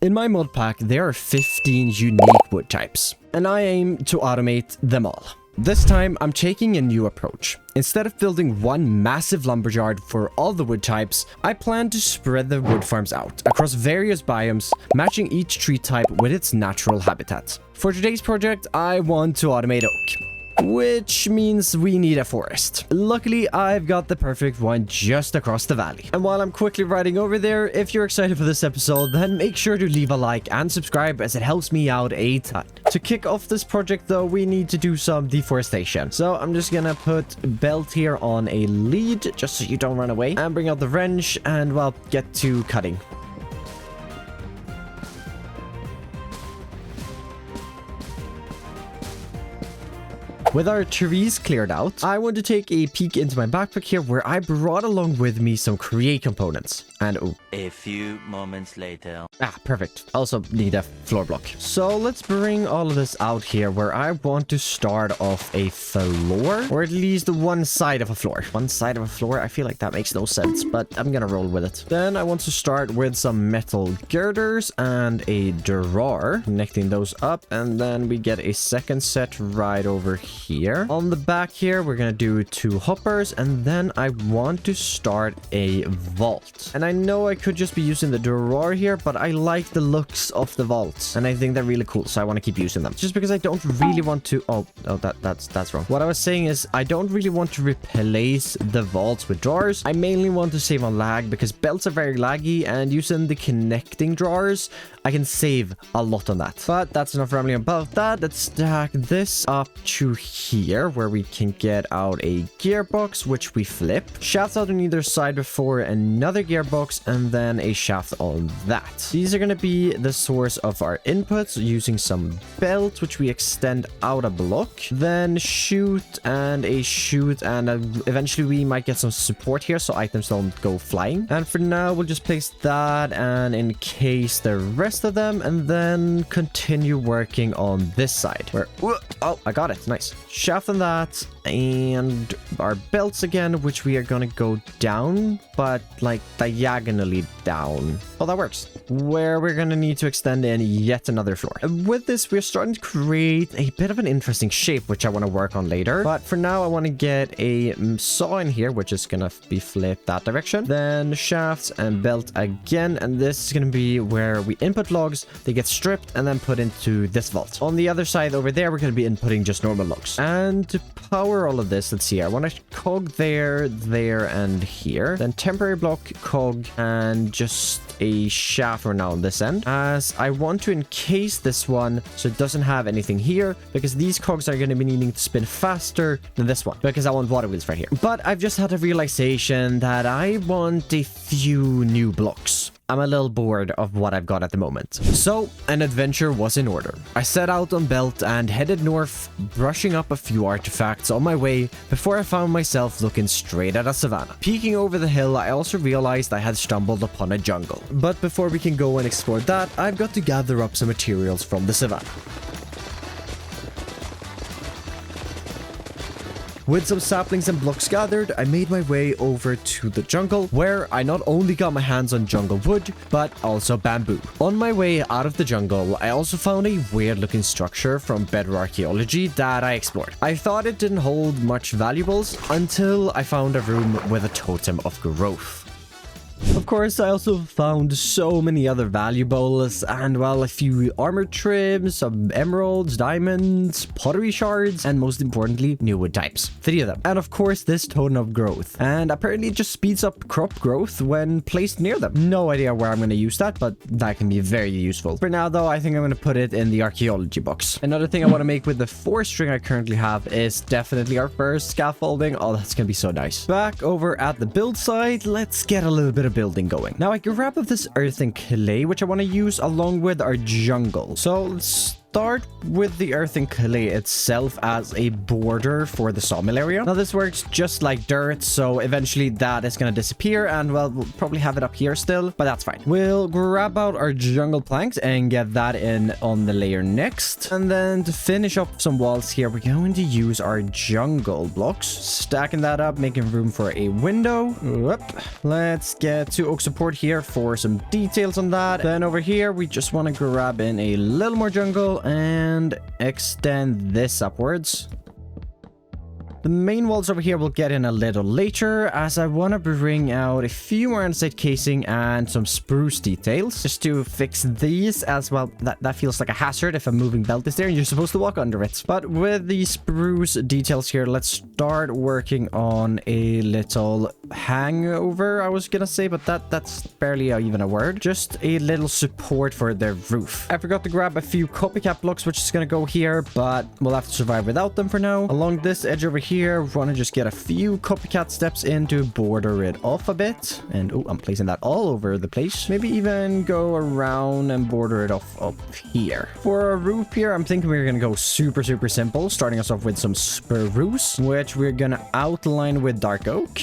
In my mod pack, there are 15 unique wood types, and I aim to automate them all. This time, I'm taking a new approach. Instead of building one massive lumberyard for all the wood types, I plan to spread the wood farms out across various biomes, matching each tree type with its natural habitat. For today's project, I want to automate oak, which means we need a forest. Luckily, I've got the perfect one just across the valley. And while I'm quickly riding over there, if you're excited for this episode, then make sure to leave a like and subscribe as it helps me out a ton. To kick off this project though, we need to do some deforestation. So I'm just gonna put belt here on a lead just so you don't run away, and bring out the wrench and, well, get to cutting. With our trees cleared out, I want to take a peek into my backpack here where I brought along with me some create components. And oh, a few moments later. Ah, perfect. Also need a floor block. So let's bring all of this out here where I want to start off a floor, or at least one side of a floor. One side of a floor? I feel like that makes no sense, but I'm gonna roll with it. Then I want to start with some metal girders and a drawer, connecting those up, and then we get a second set right over here. On the back here, we're gonna do 2 hoppers, and then I want to start a vault. And I know I could just be using the drawer here, but I like the looks of the vaults, and I think they're really cool, so I want to keep using them. Just because I don't really want to... that's wrong. What I was saying is I don't really want to replace the vaults with drawers. I mainly want to save on lag because belts are very laggy, and using the connecting drawers, I can save a lot on that. But that's enough rambling about that. Let's stack this up to here where we can get out a gearbox, which we flip. Shafts out on either side before another gearbox, and then a shaft on that. These are going to be the source of our inputs using some belt, which we extend out a block, then chute and a chute, and eventually we might get some support here so items don't go flying. And for now, we'll just place that and encase the rest of them, and then continue working on this side where... Oh, I got it. Nice. Shaft on that, and our belts again, which we are gonna go down, but like diagonally down. Oh, that works. Where we're gonna need to extend in yet another floor. And with this, we're starting to create a bit of an interesting shape, which I want to work on later. But for now, I want to get a saw in here, which is gonna be flipped that direction. Then shafts and belt again, and this is gonna be where we input logs. They get stripped and then put into this vault. On the other side over there, we're gonna be inputting just normal logs. And to power all of this, let's see, I want a cog there, and here. Then temporary block, cog, and just a shaft for now on this end, as I want to encase this one so it doesn't have anything here, because these cogs are going to be needing to spin faster than this one, because I want water wheels right here. But I've just had a realization that I want a few new blocks. I'm a little bored of what I've got at the moment. So, an adventure was in order. I set out on belt and headed north, brushing up a few artifacts on my way before I found myself looking straight at a savanna. Peeking over the hill, I also realized I had stumbled upon a jungle. But before we can go and explore that, I've got to gather up some materials from the savanna. With some saplings and blocks gathered, I made my way over to the jungle, where I not only got my hands on jungle wood, but also bamboo. On my way out of the jungle, I also found a weird looking structure from Bedrock Archaeology that I explored. I thought it didn't hold much valuables until I found a room with a totem of growth. Of course, I also found so many other valuables and, well, a few armor trims, some emeralds, diamonds, pottery shards, and most importantly, new wood types. 3 of them. And of course, this totem of growth. And apparently it just speeds up crop growth when placed near them. No idea where I'm going to use that, but that can be very useful. For now, though, I think I'm going to put it in the archaeology box. Another thing I want to make with the 4 string I currently have is definitely our first scaffolding. Oh, that's going to be so nice. Back over at the build site, let's get a little bit of building going. Now I grab up this earth and clay, which I want to use along with our jungle. So let's start with the earth and clay itself as a border for the sawmill area. Now this works just like dirt, so eventually that is going to disappear, and well, we'll probably have it up here still, but that's fine. We'll grab out our jungle planks and get that in on the layer next. And then to finish up some walls here, we're going to use our jungle blocks, stacking that up, making room for a window. Whoop. Let's get to oak support here for some details on that. Then over here, we just want to grab in a little more jungle and extend this upwards. The main walls over here we'll get in a little later, as I want to bring out a few more andesite casing and some spruce details just to fix these, as well. That feels like a hazard if a moving belt is there and you're supposed to walk under it. But with the spruce details here, let's start working on a little hangover, I was gonna say, but that's barely even a word. Just a little support for the roof. I forgot to grab a few copycat blocks, which is gonna go here, but we'll have to survive without them for now. Along this edge over here, we want to just get a few copycat steps in to border it off a bit. And oh, I'm placing that all over the place. Maybe even go around and border it off up here. For a roof here, I'm thinking we're gonna go super simple, starting us off with some spruce, which we're gonna outline with dark oak.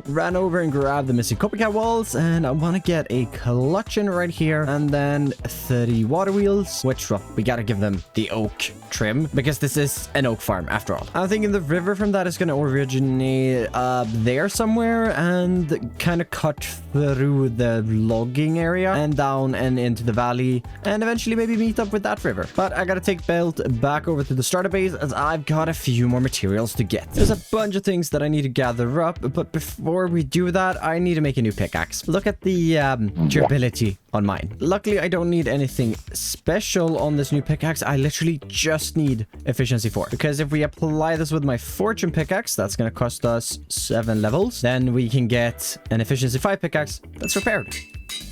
Ran over and grabbed the missing copycat walls, and I want to get a clutch in right here, and then 30 water wheels, which, well, we gotta give them the oak trim because this is an oak farm after all. I'm thinking the river from that is going to originate there somewhere and kind of cut through the logging area and down and into the valley, and eventually maybe meet up with that river. But I gotta take Belt back over to the starter base, as I've got a few more materials to get. There's a bunch of things that I need to gather up, but before we do that, I need to make a new pickaxe. Look at the durability on mine. Luckily, I don't need anything special on this new pickaxe. I literally just need efficiency 4, because if we apply this with my fortune pickaxe, that's going to cost us 7 levels. Then we can get an efficiency 5 pickaxe that's repaired.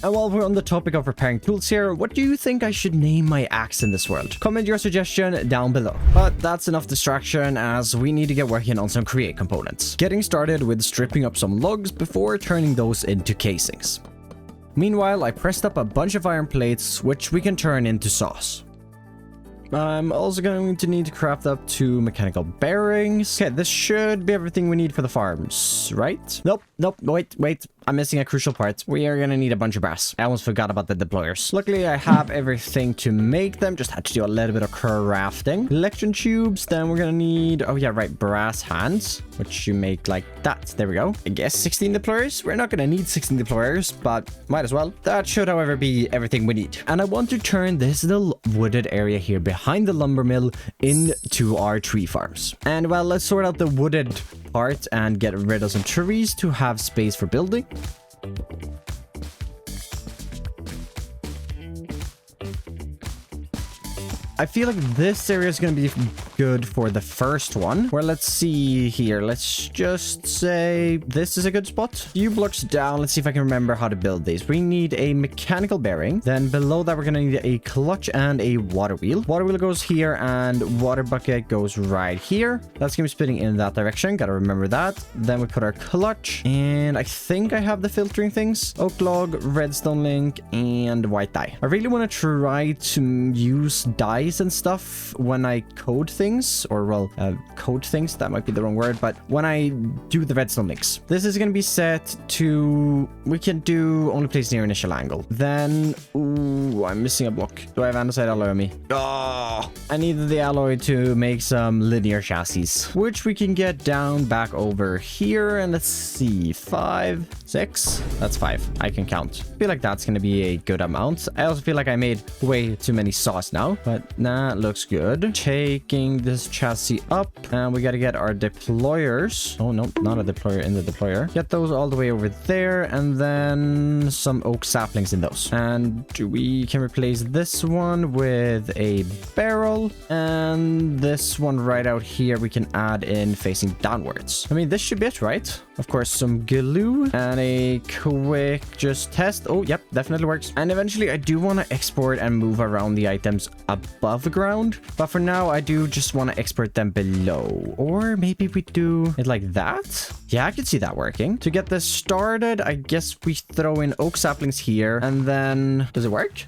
And while we're on the topic of repairing tools here, what do you think I should name my axe in this world? Comment your suggestion down below. But that's enough distraction, as we need to get working on some create components. Getting started with stripping up some logs before turning those into casings. Meanwhile, I pressed up a bunch of iron plates, which we can turn into saws. I'm also going to need to craft up 2 mechanical bearings. Okay, this should be everything we need for the farms, right? Nope, wait. I'm missing a crucial part. We are gonna need a bunch of brass. I almost forgot about the deployers. Luckily, I have everything to make them. Just had to do a little bit of crafting. Electron tubes, then we're gonna need, oh yeah, right, brass hands, which you make like that. There we go. I guess 16 deployers. We're not gonna need 16 deployers, but might as well. That should, however, be everything we need. And I want to turn this little wooded area here behind the lumber mill into our tree farms. And well, let's sort out the wooded part and get rid of some trees to have space for building. I feel like this area is going to be good for the first one. Well, let's see here. Let's just say this is a good spot. A few blocks down. Let's see if I can remember how to build these. We need a mechanical bearing. Then below that, we're going to need a clutch and a water wheel. Water wheel goes here and water bucket goes right here. That's going to be spinning in that direction. Got to remember that. Then we put our clutch, and I think I have the filtering things. Oak log, redstone link, and white dye. I really want to try to use dye and stuff when I code things, or well, code things, that might be the wrong word, but when I do the redstone links. This is going to be set to, we can do only place near initial angle. Then, ooh, I'm missing a block. Do I have andesite alloy on me? Oh, I needed the alloy to make some linear chassis, which we can get down back over here. And let's see, 5, 6, that's 5. I can count. I feel like that's going to be a good amount. I also feel like I made way too many saws now, but that looks good. Taking this chassis up, and we got to get our deployers. Oh no, not a deployer in the deployer. Get those all the way over there, and then some oak saplings in those. And we can replace this one with a barrel, and this one right out here we can add in facing downwards. I mean, this should be it, right? Of course, some glue and a quick just test. Oh, yep, definitely works. And eventually I do want to export and move around the items a above ground. But for now, I do just want to export them below. Or maybe we do it like that. Yeah, I could see that working. To get this started, I guess we throw in oak saplings here. And then... does it work?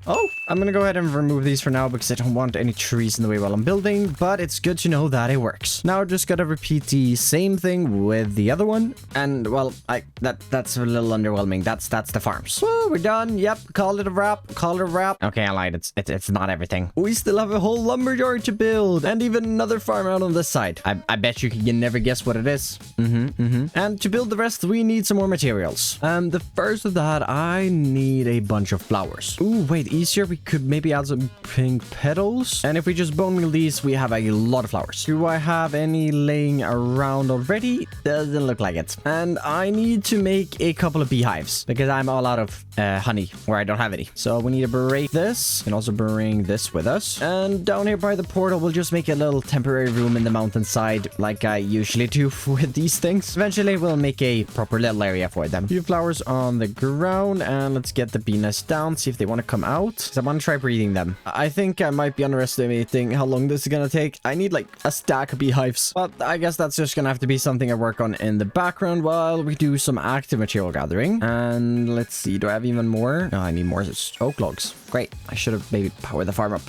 Oh, I'm gonna go ahead and remove these for now because I don't want any trees in the way while I'm building, but it's good to know that it works. Now just gotta repeat the same thing with the other one. And well, that's a little underwhelming. That's the farms. Woo, we're done. Yep, call it a wrap. Call it a wrap. Okay, I lied. It's not everything. We still have a whole lumberyard to build and even another farm out on this side. I bet you can never guess what it is. And to build the rest, we need some more materials. The first of that, I need a bunch of flowers. Ooh, wait. Easier, we could maybe add some pink petals. And if we just bone meal these, we have a lot of flowers. Do I have any laying around already? Doesn't look like it. And I need to make a couple of beehives because I'm all out of honey where I don't have any. So we need to break this and also bring this with us. And down here by the portal, we'll just make a little temporary room in the mountainside like I usually do with these things. Eventually, we'll make a proper little area for them. A few flowers on the ground and let's get the bee nest down, see if they want to come out. So I want to try breeding them. I think I might be underestimating how long this is gonna take. I need like a stack of beehives, but I guess that's just gonna have to be something I work on in the background while we do some active material gathering. And let's see, do I have even more? No, I need more oak logs. Great. I should have maybe powered the farm up.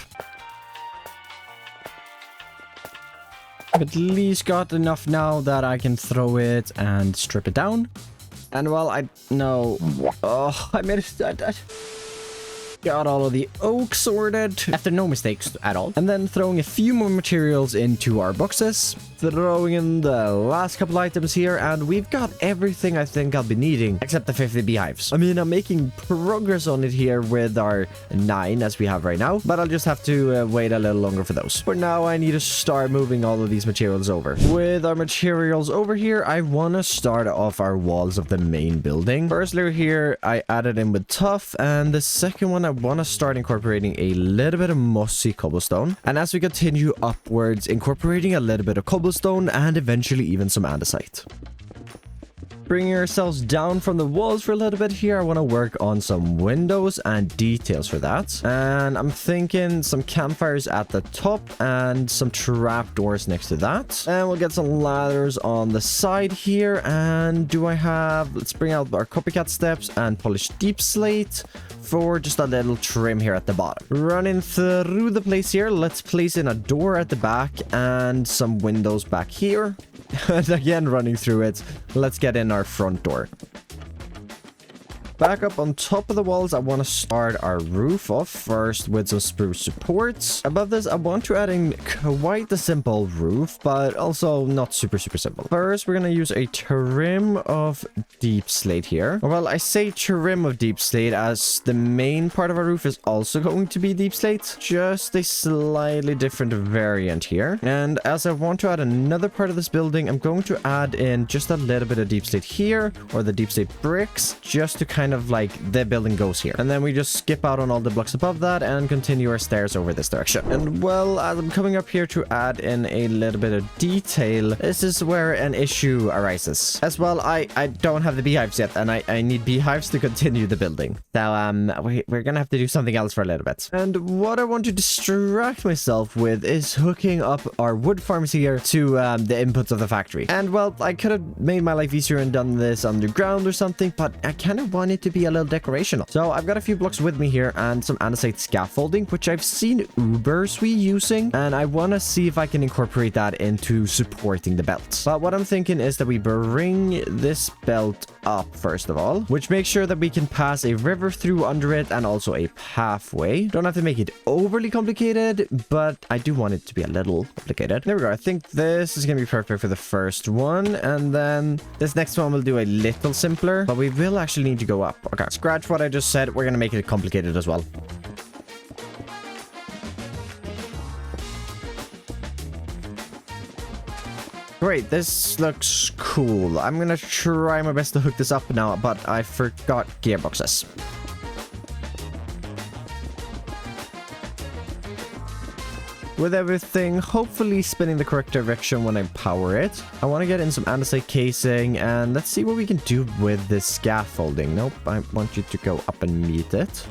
I've at least got enough now that I can throw it and strip it down. And well, I know. Oh, I made it. Got all of the oak sorted after no mistakes at all. And then throwing a few more materials into our boxes. Throwing in the last couple items here. And we've got everything I think I'll be needing. Except the 50 beehives. I mean, I'm making progress on it here with our 9 as we have right now. But I'll just have to wait a little longer for those. For now, I need to start moving all of these materials over. With our materials over here, I want to start off our walls of the main building. Firstly here, I added in with tuff. And the second one, I want to start incorporating a little bit of mossy cobblestone. And as we continue upwards, incorporating a little bit of cobblestone and eventually even some andesite. Bringing ourselves down from the walls for a little bit here, I want to work on some windows and details for that. And I'm thinking some campfires at the top and some trapdoors next to that. And we'll get some ladders on the side here. And do I have... let's bring out our copycat steps and polish deep slate for just a little trim here at the bottom. Running through the place here, let's place in a door at the back and some windows back here. And again, running through it, let's get in our front door. Back up on top of the walls, I want to start our roof off first with some spruce supports. Above this, I want to add in quite a simple roof, but also not super simple. First, we're going to use a trim of deep slate here. Well, I say trim of deep slate as the main part of our roof is also going to be deep slate, just a slightly different variant here. And as I want to add another part of this building, I'm going to add in just a little bit of deep slate here, or the deep slate bricks, just to kind of like the building goes here. And then we just skip out on all the blocks above that and continue our stairs over this direction. And well, as I'm coming up here to add in a little bit of detail, this is where an issue arises. As well, I don't have the beehives yet, and I need beehives to continue the building. So we're gonna have to do something else for a little bit. And what I want to distract myself with is hooking up our wood farms here to the inputs of the factory. And well, I could have made my life easier and done this underground or something, but I kind of wanted to be a little decorational. So I've got a few blocks with me here and some andesite scaffolding, which I've seen Ubers using, and I want to see if I can incorporate that into supporting the belt. But what I'm thinking is that we bring this belt up first of all, which makes sure that we can pass a river through under it and also a pathway. Don't have to make it overly complicated, but I do want it to be a little complicated. There we go. I think this is gonna be perfect for the first one, and then this next one will do a little simpler, but we will actually need to go up. Okay, scratch what I just said. We're gonna make it complicated as well. Great, this looks cool. I'm gonna try my best to hook this up now, but I forgot gearboxes. With everything hopefully spinning the correct direction when I power it, I want to get in some andesite casing, and let's see what we can do with this scaffolding. Nope, I want you to go up and meet it.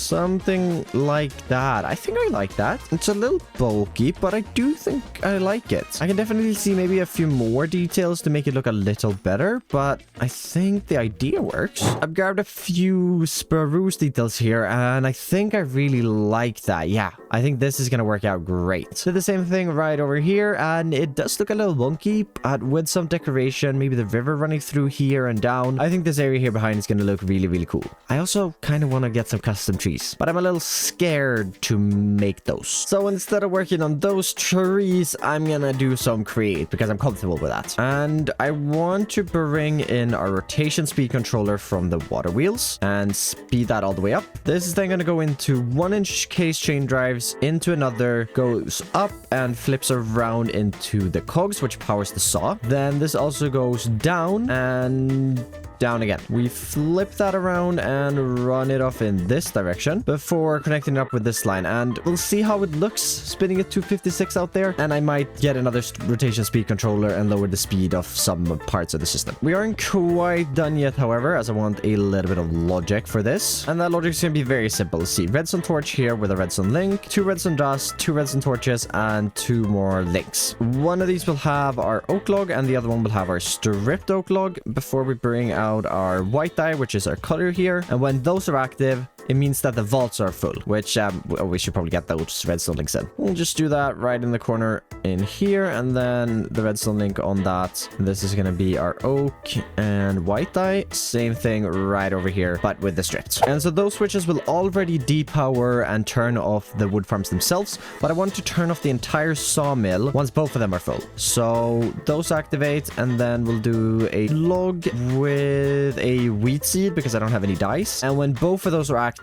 Something like that. I think I like that. It's a little bulky, but I do think I like it. I can definitely see maybe a few more details to make it look a little better, but I think the idea works. I've grabbed a few spruce details here, and I think I really like that. Yeah, I think this is going to work out great. So the same thing right over here, and it does look a little wonky, but with some decoration, maybe the river running through here and down, I think this area here behind is going to look really, really cool. I also kind of want to get some custom trees, but I'm a little scared to make those. So instead of working on those trees, I'm going to do some create because I'm comfortable with that. And I want to bring in our rotation speed controller from the water wheels and speed that all the way up. This is then going to go into 1-inch case chain drives into another, goes up and flips around into the cogs, which powers the saw. Then this also goes down and down again. We flip that around and run it off in this direction before connecting it up with this line, and we'll see how it looks spinning at 256 out there. And I might get another rotation speed controller and lower the speed of some parts of the system. We aren't quite done yet, however, as I want a little bit of logic for this, and that logic is going to be very simple. See, redstone torch here with a redstone link, 2 redstone dust, 2 redstone torches, and 2 more links. One of these will have our oak log and the other one will have our stripped oak log before we bring out our white dye, which is our color here. And when those are active, it means that the vaults are full, which we should probably get those redstone links in. We'll just do that right in the corner in here, and then the redstone link on that. This is going to be our oak and white dye. Same thing right over here, but with the stripped. And so those switches will already depower and turn off the wood farms themselves, but I want to turn off the entire sawmill once both of them are full. So those activate, and then we'll do a log with a wheat seed because I don't have any dice. And when both of those are active,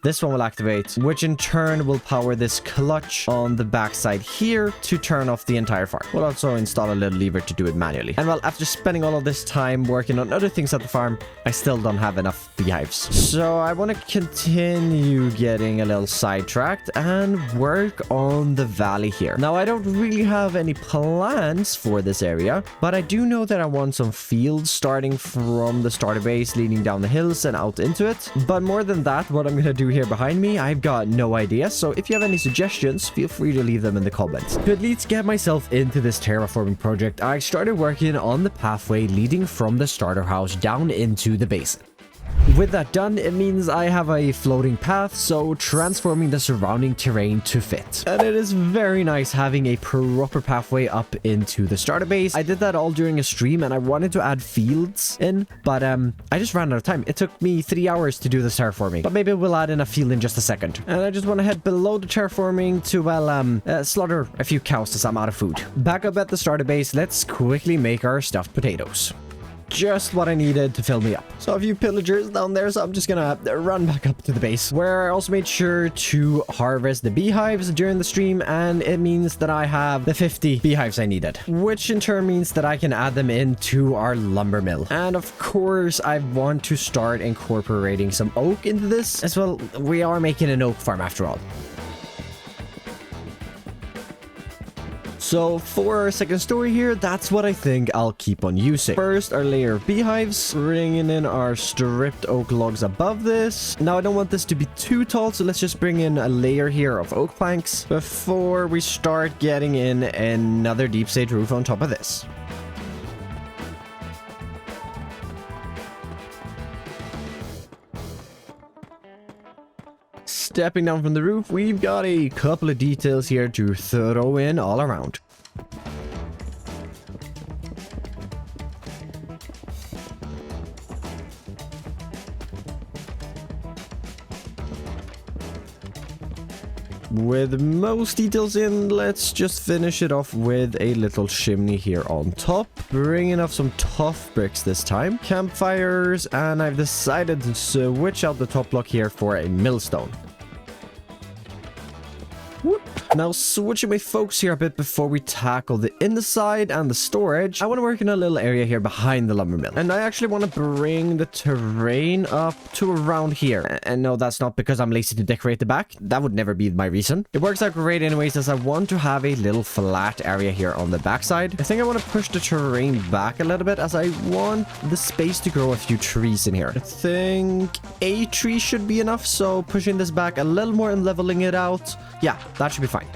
this one will activate, which in turn will power this clutch on the backside here to turn off the entire farm. We'll also install a little lever to do it manually. And well, after spending all of this time working on other things at the farm, I still don't have enough beehives. So I want to continue getting a little sidetracked and work on the valley here. Now, I don't really have any plans for this area, but I do know that I want some fields starting from the starter base leading down the hills and out into it. But more than that, what I'm going to do here behind me, I've got no idea. So if you have any suggestions, feel free to leave them in the comments. To at least get myself into this terraforming project, I started working on the pathway leading from the starter house down into the basin. With that done, it means I have a floating path, so transforming the surrounding terrain to fit. And it is very nice having a proper pathway up into the starter base. I did that all during a stream and I wanted to add fields in, but I just ran out of time. It took me 3 hours to do this terraforming, but maybe we'll add in a field in just a second. And I just want to head below the terraforming to, well, slaughter a few cows as I'm out of food. Back up at the starter base, let's quickly make our stuffed potatoes. Just what I needed to fill me up. So a few pillagers down there, so I'm just gonna run back up to the base, where I also made sure to harvest the beehives during the stream, and it means that I have the 50 beehives I needed, which in turn means that I can add them into our lumber mill. And of course, I want to start incorporating some oak into this as well. We are making an oak farm after all. So for our second story here, that's what I think I'll keep on using. First, our layer of beehives, bringing in our stripped oak logs above this. Now, I don't want this to be too tall, so let's just bring in a layer here of oak planks before we start getting in another deep stage roof on top of this. Stepping down from the roof, we've got a couple of details here to throw in all around. With most details in, let's just finish it off with a little chimney here on top. Bringing up some tough bricks this time. Campfires, and I've decided to switch out the top block here for a millstone. Whoop. Now, switching my focus here a bit before we tackle the inside and the storage, I want to work in a little area here behind the lumber mill. And I actually want to bring the terrain up to around here. And no, that's not because I'm lazy to decorate the back. That would never be my reason. It works out great anyways, as I want to have a little flat area here on the backside. I think I want to push the terrain back a little bit, as I want the space to grow a few trees in here. I think a tree should be enough, so pushing this back a little more and leveling it out, yeah, that should be fine.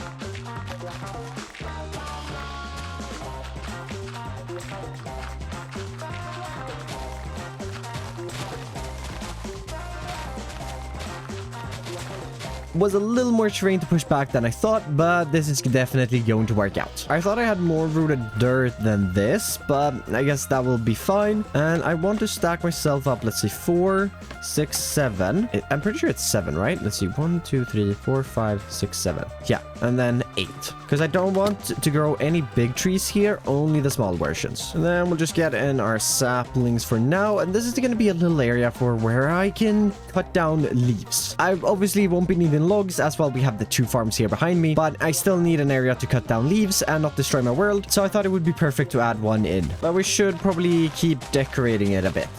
Was a little more terrain to push back than I thought, but this is definitely going to work out. I thought I had more rooted dirt than this, but I guess that will be fine. And I want to stack myself up. Let's see, 4, 6, 7. I'm pretty sure it's 7, right? Let's see, 1, 2, 3, 4, 5, 6, 7. Yeah, and then 8. Because I don't want to grow any big trees here, only the small versions. And then we'll just get in our saplings for now. And this is going to be a little area for where I can cut down leaves. I obviously won't be needing logs, as well we have the 2 farms here behind me, but I still need an area to cut down leaves and not destroy my world, so I thought it would be perfect to add one in. But we should probably keep decorating it a bit.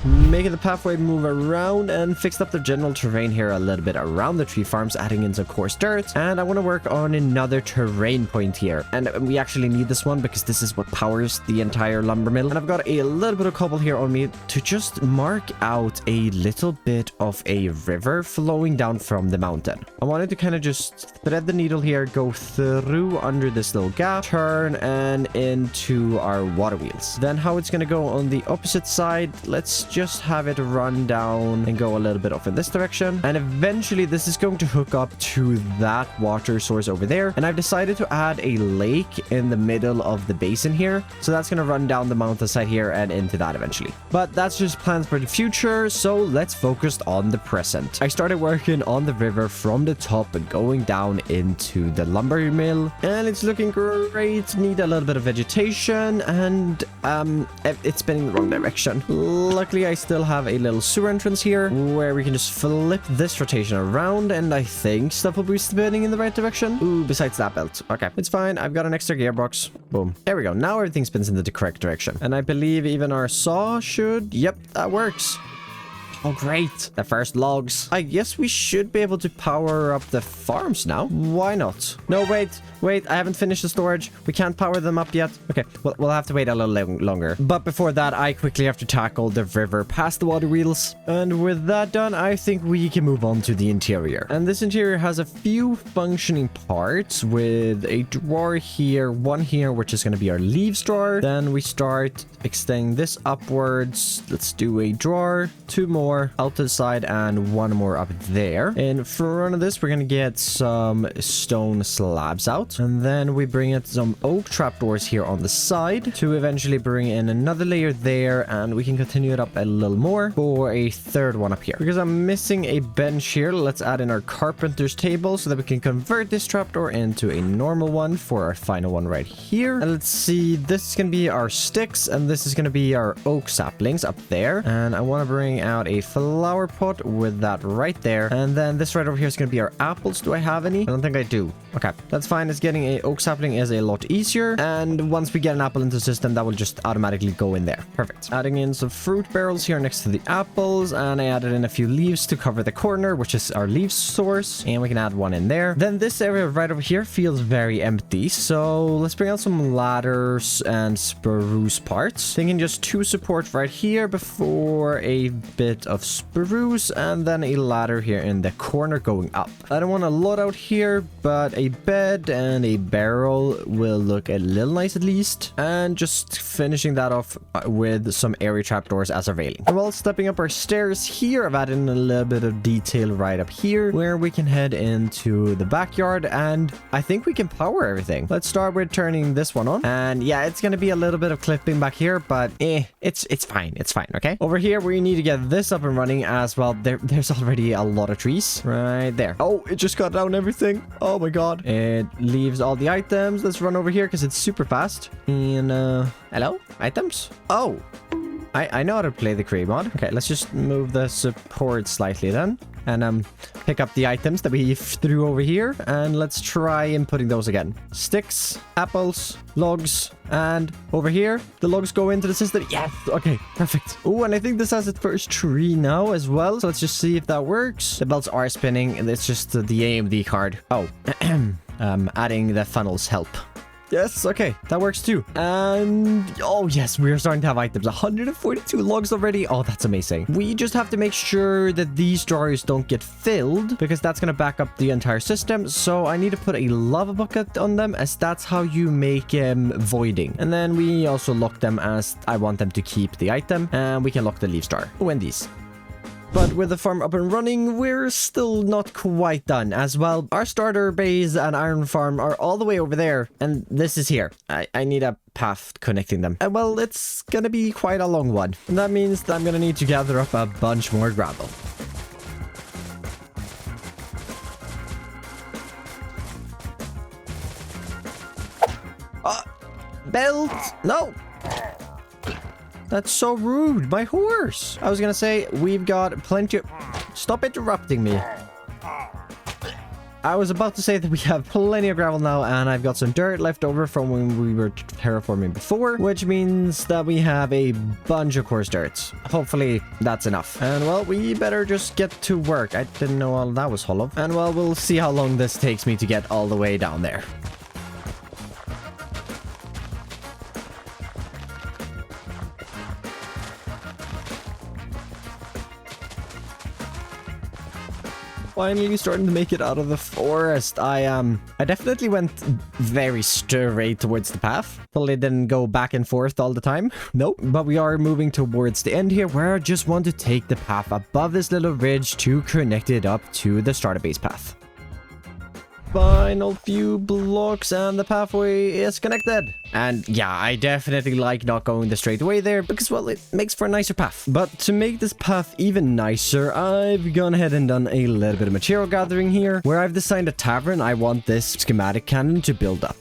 Making the pathway move around and fixed up the general terrain here a little bit around the tree farms, adding in some coarse dirt. And I want to work on another terrain point here. And we actually need this one because this is what powers the entire lumber mill. And I've got a little bit of cobble here on me to just mark out a little bit of a river flowing down from the mountain. I wanted to kind of just thread the needle here, go through under this little gap, turn and into our water wheels. Then how it's going to go on the opposite side, let's just have it run down and go a little bit off in this direction, and eventually this is going to hook up to that water source over there. And I've decided to add a lake in the middle of the basin here, so that's going to run down the mountainside here and into that eventually. But that's just plans for the future, so let's focus on the present. I started working on the river from the top and going down into the lumber mill, and it's looking great. Need a little bit of vegetation, and it's spinning the wrong direction. Luckily I still have a little sewer entrance here where we can just flip this rotation around, and I think stuff will be spinning in the right direction. Ooh, besides that belt. Okay, it's fine. I've got an extra gearbox. Boom. There we go. Now everything spins in the correct direction. And I believe even our saw should... Yep, that works. Oh, great. The first logs. I guess we should be able to power up the farms now. Why not? No, wait. I haven't finished the storage. We can't power them up yet. Okay, well, we'll have to wait a little longer. But before that, I quickly have to tackle the river past the water wheels. And with that done, I think we can move on to the interior. And this interior has a few functioning parts with a drawer here, one here, which is going to be our leaves drawer. Then we start extending this upwards. Let's do a drawer, 2 more out to the side and 1 more up there. In front of this, we're going to get some stone slabs out. And then we bring in some oak trapdoors here on the side to eventually bring in another layer there, and we can continue it up a little more for a 3rd one up here. Because I'm missing a bench here, let's add in our carpenter's table so that we can convert this trapdoor into a normal one for our final one right here. And let's see, this is going to be our sticks, and this is going to be our oak saplings up there. And I want to bring out a flower pot with that right there. And then this right over here is going to be our apples. Do I have any? I don't think I do. Okay, that's fine. It's getting a oak sapling is a lot easier, and once we get an apple into the system, that will just automatically go in there. Perfect. Adding in some fruit barrels here next to the apples, and I added in a few leaves to cover the corner, which is our leaf source, and we can add one in there. Then this area right over here feels very empty, so let's bring out some ladders and spruce parts. Thinking just 2 supports right here before a bit of spruce, and then a ladder here in the corner going up. I don't want a lot out here, but a bed and a barrel will look a little nice at least. And just finishing that off with some airy trapdoors as a railing. And while stepping up our stairs here, I've added in a little bit of detail right up here where we can head into the backyard, and I think we can power everything. Let's start with turning this one on. And yeah, it's going to be a little bit of clipping back here, but it's fine. It's fine, okay? Over here, we need to get this up and running as well. There's already a lot of trees right there. Oh, it just cut down everything. Oh my god. It leaves all the items. Let's run over here because it's super fast. And hello, items. Oh, I know how to play the create mod. Okay, let's just move the support slightly then. And pick up the items that we threw over here. And let's try inputting those again. Sticks, apples, logs, and over here, the logs go into the system. Yes, okay, perfect. Oh, and I think this has its first tree now as well. So let's just see if that works. The belts are spinning, and it's just the AMD card. Oh, adding the funnels help. Yes, okay, that works too. And oh yes, we're starting to have items. 142 logs already. Oh, that's amazing. We just have to make sure that these drawers don't get filled because that's gonna back up the entire system. So I need to put a lava bucket on them as that's how you make voiding. And then we also lock them as I want them to keep the item, and we can lock the leaf star. Oh, and these. But with the farm up and running, we're still not quite done. As well, our starter base and iron farm are all the way over there. And this is here. I need a path connecting them. And well, it's gonna be quite a long one. And that means that I'm gonna need to gather up a bunch more gravel. Belt! No! That's so rude. My horse. I was gonna say, we've got plenty of... Stop interrupting me. I was about to say that we have plenty of gravel now, and I've got some dirt left over from when we were terraforming before, which means that we have a bunch of coarse dirt. Hopefully, that's enough. And well, we better just get to work. I didn't know all that was hollow. And well, we'll see how long this takes me to get all the way down there. Finally starting to make it out of the forest. I definitely went very straight towards the path. Totally didn't go back and forth all the time. Nope. But we are moving towards the end here where I just want to take the path above this little ridge to connect it up to the starter base path. Final few blocks and the pathway is connected. And yeah, I definitely like not going the straight way there because, well, it makes for a nicer path. But to make this path even nicer, I've gone ahead and done a little bit of material gathering here where I've designed a tavern I want this schematic cannon to build up.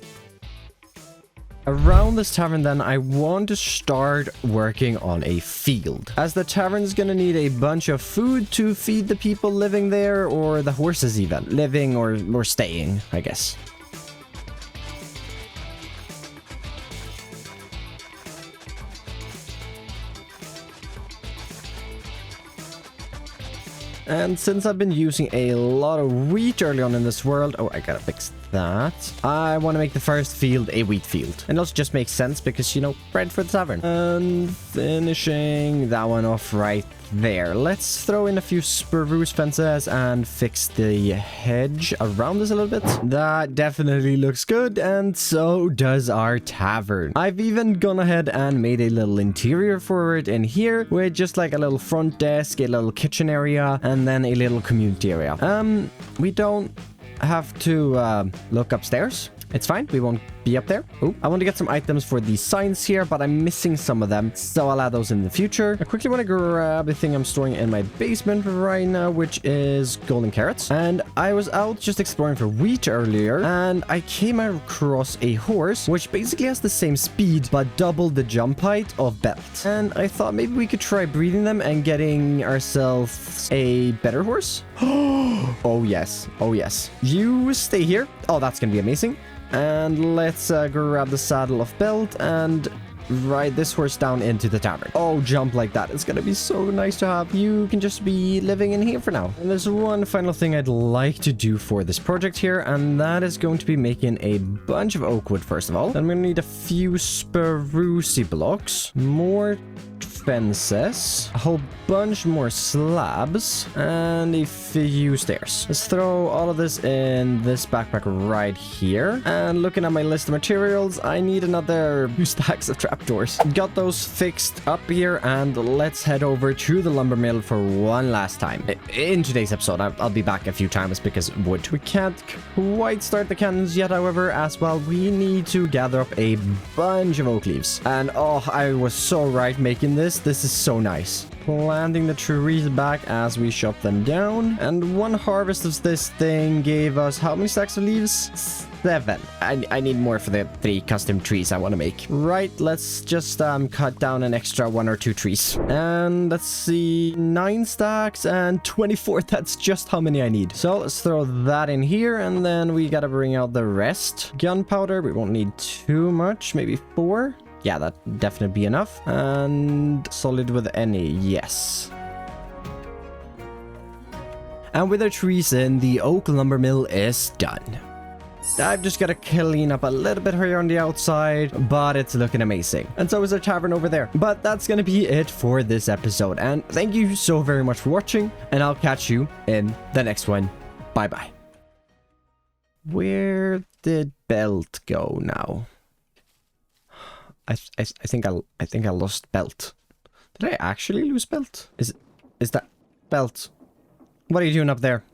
Around this tavern then, I want to start working on a field, as the tavern is going to need a bunch of food to feed the people living there, or the horses even, living or staying, I guess. And since I've been using a lot of wheat early on in this world... Oh, I gotta fix that. I want to make the first field a wheat field. And also just makes sense because, you know, bread for the tavern. And finishing that one off right there. Let's throw in a few spruce fences and fix the hedge around this a little bit. That definitely looks good, and so does our tavern. I've even gone ahead and made a little interior for it in here with just like a little front desk, a little kitchen area, and then a little community area. We don't have to look upstairs. It's fine. We won't be up there. Oh, I want to get some items for these signs here, but I'm missing some of them, so I'll add those in the future. I quickly want to grab the thing I'm storing in my basement right now, which is golden carrots. And I was out just exploring for wheat earlier, and I came across a horse, which basically has the same speed, but double the jump height of Belt. And I thought maybe we could try breeding them and getting ourselves a better horse. Oh, yes. Oh, yes. You stay here. Oh, that's going to be amazing. And let's grab the saddle of Belt and ride this horse down into the tavern. Oh, jump like that. It's gonna be so nice to have. You can just be living in here for now. And there's one final thing I'd like to do for this project here, and that is going to be making a bunch of oak wood first of all. Then I'm gonna need a few sprucey blocks, more fences, a whole bunch more slabs, and a few stairs. Let's throw all of this in this backpack right here. And looking at my list of materials, I need another 2 stacks of trapdoors. Got those fixed up here, and let's head over to the lumber mill for one last time. In today's episode, I'll be back a few times because wood. We can't quite start the cannons yet, however, as well, we need to gather up a bunch of oak leaves. And oh, I was so right making this. This is so nice. Planting the trees back as we chop them down. And one harvest of this thing gave us how many stacks of leaves? 7. I need more for the 3 custom trees I want to make. Right, let's just cut down an extra 1 or 2 trees. And let's see, 9 stacks and 24. That's just how many I need. So let's throw that in here, and then we gotta bring out the rest. Gunpowder, we won't need too much, maybe 4. Yeah, that definitely be enough. And solid with any, yes. And with our trees in, the oak lumber mill is done. I've just got to clean up a little bit here on the outside, but it's looking amazing. And so is our tavern over there. But that's going to be it for this episode. And thank you so very much for watching, and I'll catch you in the next one. Bye-bye. Where did Belt go now? I think I lost Belt. Did I actually lose Belt? Is that Belt? What are you doing up there?